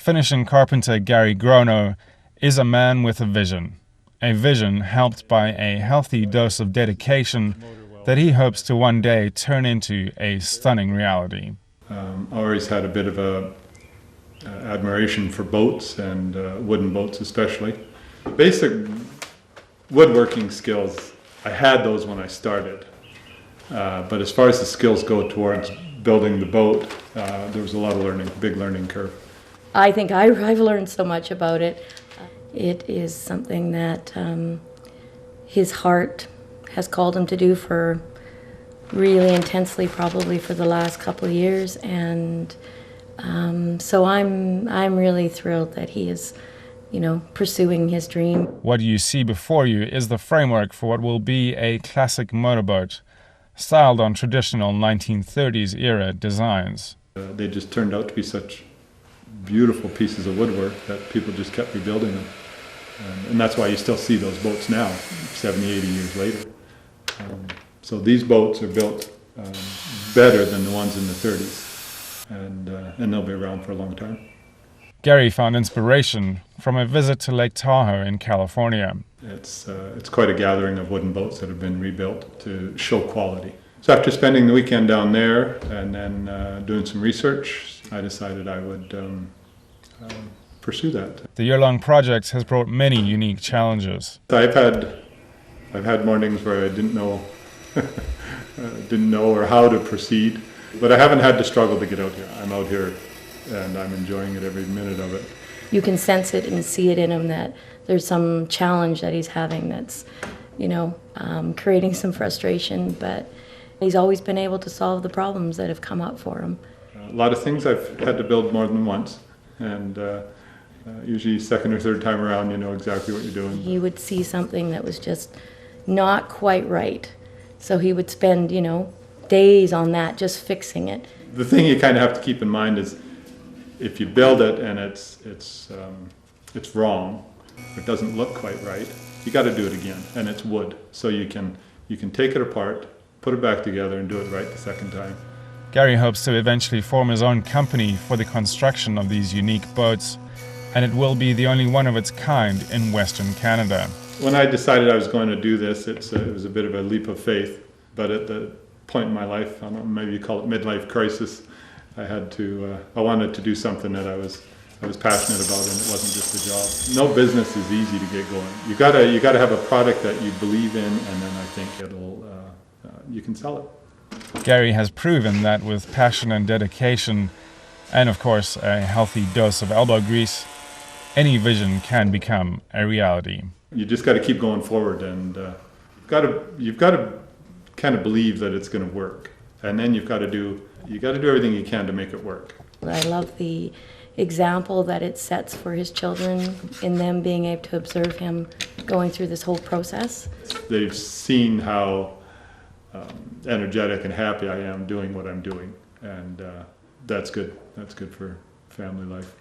Finishing carpenter Gary Grono is a man with a vision helped by a healthy dose of dedication that he hopes to one day turn into a stunning reality. Always had a bit of a admiration for boats and wooden boats especially. Basic woodworking skills, I had those when I started. But as far as the skills go towards building the boat, there was a lot of learning, big learning curve. I think I've learned so much about it. It is something that his heart has called him to do for really intensely, probably for the last couple of years, and so I'm really thrilled that he is, pursuing his dream. What you see before you is the framework for what will be a classic motorboat, styled on traditional 1930s era designs. They just turned out to be such beautiful pieces of woodwork that people just kept rebuilding them. And that's why you still see those boats now, 70, 80 years later. So these boats are built better than the ones in the 30s, and they'll be around for a long time. Gary found inspiration from a visit to Lake Tahoe in California. It's quite a gathering of wooden boats that have been rebuilt to show quality. So after spending the weekend down there and then doing some research, I decided I would pursue that. The year-long project has brought many unique challenges. I've had mornings where I didn't know or how to proceed, but I haven't had to struggle to get out here. I'm out here and I'm enjoying it every minute of it. You can sense it and see it in him that there's some challenge that he's having that's, creating some frustration, but he's always been able to solve the problems that have come up for him. A lot of things I've had to build more than once, and usually second or third time around you know exactly what you're doing. He would see something that was just not quite right, so he would spend, days on that, just fixing it. The thing you kind of have to keep in mind is if you build it and it's wrong, it doesn't look quite right, you got to do it again, and it's wood, so you can take it apart, put it back together, and do it right the second time. Gary hopes to eventually form his own company for the construction of these unique boats, and it will be the only one of its kind in Western Canada. When I decided I was going to do this, it was a bit of a leap of faith, but at the point in my life, I don't know, maybe you call it midlife crisis, I wanted to do something that I was passionate about, and it wasn't just a job. No business is easy to get going. You gotta have a product that you believe in, and then I think you can sell it. Gary has proven that with passion and dedication, and of course a healthy dose of elbow grease, any vision can become a reality. You just got to keep going forward, and you've got to kind of believe that it's going to work, and then you got to do everything you can to make it work. I love the example that it sets for his children in them being able to observe him going through this whole process. They've seen how energetic and happy I am doing what I'm doing, and that's good. That's good for family life.